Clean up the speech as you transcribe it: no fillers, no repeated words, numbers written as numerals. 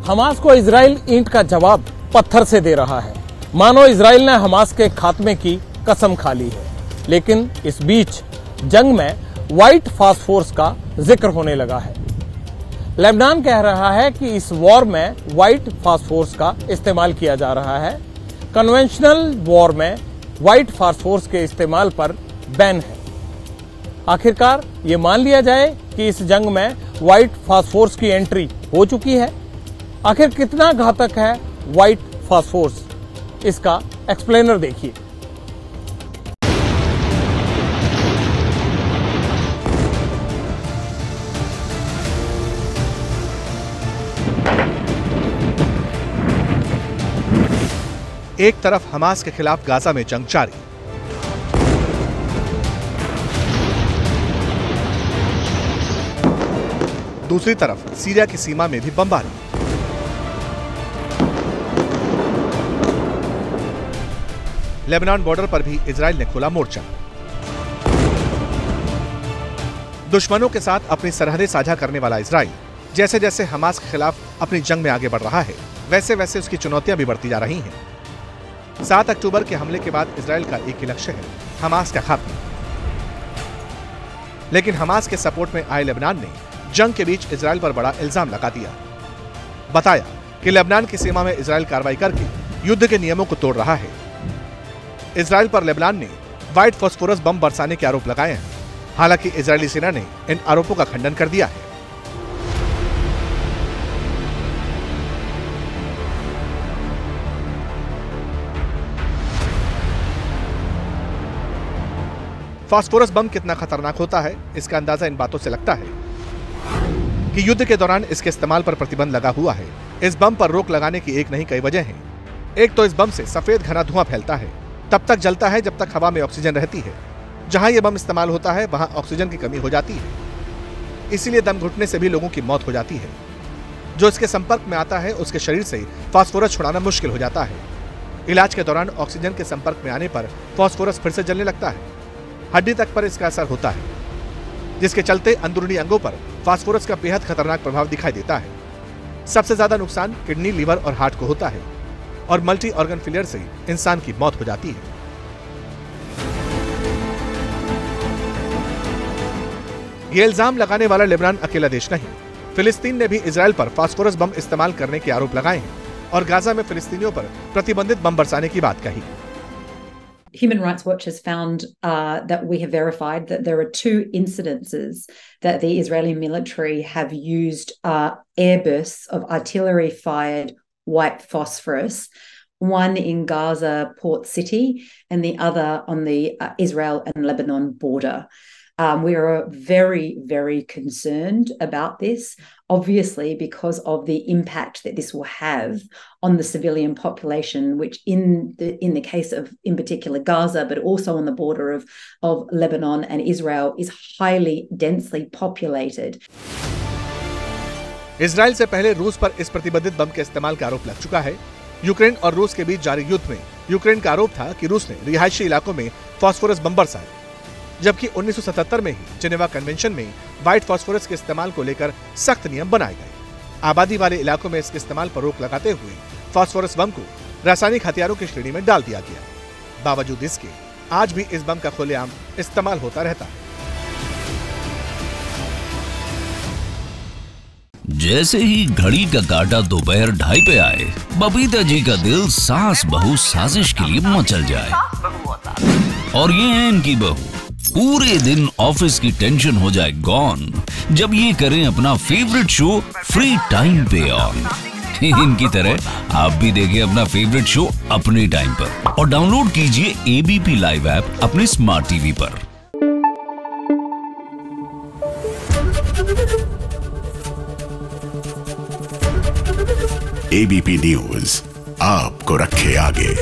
Hamas को Israel ईंट का जवाब पत्थर से दे रहा है, मानो इजराइल ने हमास के खात्मे की कसम खा ली है। लेकिन इस बीच जंग में व्हाइट फास्फोरस का जिक्र होने लगा है। लेबनान कह रहा है कि इस वॉर में व्हाइट फास्फोरस का इस्तेमाल किया जा रहा है। कन्वेंशनल वॉर में व्हाइट फास्फोरस के इस्तेमाल पर बैन है। आखिरकार ये मान लिया जाए कि इस जंग में व्हाइट फास्फोरस की एंट्री हो चुकी है। आखिर कितना घातक है व्हाइट फास्फोरस, इसका एक्सप्लेनर देखिए। एक तरफ हमास के खिलाफ गाजा में जंग जारी, दूसरी तरफ सीरिया की सीमा में भी बमबारी। लेबनान बॉर्डर पर भी इजराइल ने खोला मोर्चा। दुश्मनों के साथ अपनी सरहदें साझा करने वाला इजराइल जैसे जैसे हमास के खिलाफ अपनी जंग में आगे बढ़ रहा है, वैसे वैसे उसकी चुनौतियां भी बढ़ती जा रही हैं। 7 अक्टूबर के हमले के बाद इजराइल का एक ही लक्ष्य है, हमास का खात्मा। लेकिन हमास के सपोर्ट में आए लेबनान ने जंग के बीच इजराइल पर बड़ा इल्जाम लगा दिया। बताया कि लेबनान की सीमा में इजराइल कार्रवाई करके युद्ध के नियमों को तोड़ रहा है। इजराइल पर लेबनान ने व्हाइट फास्फोरस बम बरसाने के आरोप लगाए हैं। हालांकि इजरायली सेना ने इन आरोपों का खंडन कर दिया है। फास्फोरस बम कितना खतरनाक होता है, इसका अंदाजा इन बातों से लगता है कि युद्ध के दौरान इसके इस्तेमाल पर प्रतिबंध लगा हुआ है। इस बम पर रोक लगाने की एक नहीं कई वजह हैं। एक तो इस बम से सफेद घना धुआं फैलता है, तब तक जलता है जब तक हवा में ऑक्सीजन रहती है। जहां यह बम इस्तेमाल होता है वहां ऑक्सीजन की कमी हो जाती है, इसीलिए दम घुटने से भी लोगों की मौत हो जाती है। जो इसके संपर्क में आता है उसके शरीर से फास्फोरस छुड़ाना मुश्किल हो जाता है। इलाज के दौरान ऑक्सीजन के संपर्क में आने पर फास्फोरस फिर से जलने लगता है। हड्डी तक पर इसका असर होता है, जिसके चलते अंदरूनी अंगों पर फास्फोरस का बेहद खतरनाक प्रभाव दिखाई देता है। सबसे ज्यादा नुकसान किडनी, लीवर और हार्ट को होता है और मल्टी ऑर्गन फेलियर से इंसान की मौत हो जाती है। यह इल्जाम लगाने वाला लेबनान अकेला देश नहीं, फिलिस्तीन ने भी इजराइल पर फास्फोरस बम इस्तेमाल करने के आरोप लगाए हैं और गाजा में फिलिस्तीनियों पर प्रतिबंधित बम बरसाने की बात कही। Human Rights Watch has found that we have verified that there are 2 incidences that the Israeli military have used airbursts of artillery-fired white phosphorus, one in Gaza port city and the other on the Israel and Lebanon border. We are very, very concerned about this, obviously because of the impact that this will have on the civilian population, which in the case of, in particular, Gaza, but also on the border of Lebanon and Israel, is highly densely populated. Israel से पहले रूस पर इस प्रतिबंधित बम के इस्तेमाल का आरोप लग चुका है। यूक्रेन और रूस के बीच जारी युद्ध में यूक्रेन का आरोप था कि रूस ने रिहायशी इलाकों में फास्फोरस बम बरसाए, जबकि 1977 में ही जेनेवा कन्वेंशन में व्हाइट फास्फोरस के इस्तेमाल को लेकर सख्त नियम बनाए गए। आबादी वाले इलाकों में इसके इस्तेमाल पर रोक लगाते हुए फास्फोरस बम को रासायनिक हथियारों की श्रेणी में डाल दिया गया। बावजूद इसके आज भी इस बम का खुलेआम इस्तेमाल होता रहता है। जैसे ही घड़ी का काटा दोपहर 2:30 पे आए, बबीता जी का दिल सास बहू साजिश के लिए मचल जाए। और ये है इनकी बहू, पूरे दिन ऑफिस की टेंशन हो जाए गॉन जब ये करें अपना फेवरेट शो फ्री टाइम पे ऑन। इनकी तरह आप भी देखें अपना फेवरेट शो अपने टाइम पर और डाउनलोड कीजिए एबीपी लाइव ऐप अपने स्मार्ट टीवी पर। एबीपी न्यूज आपको रखे आगे।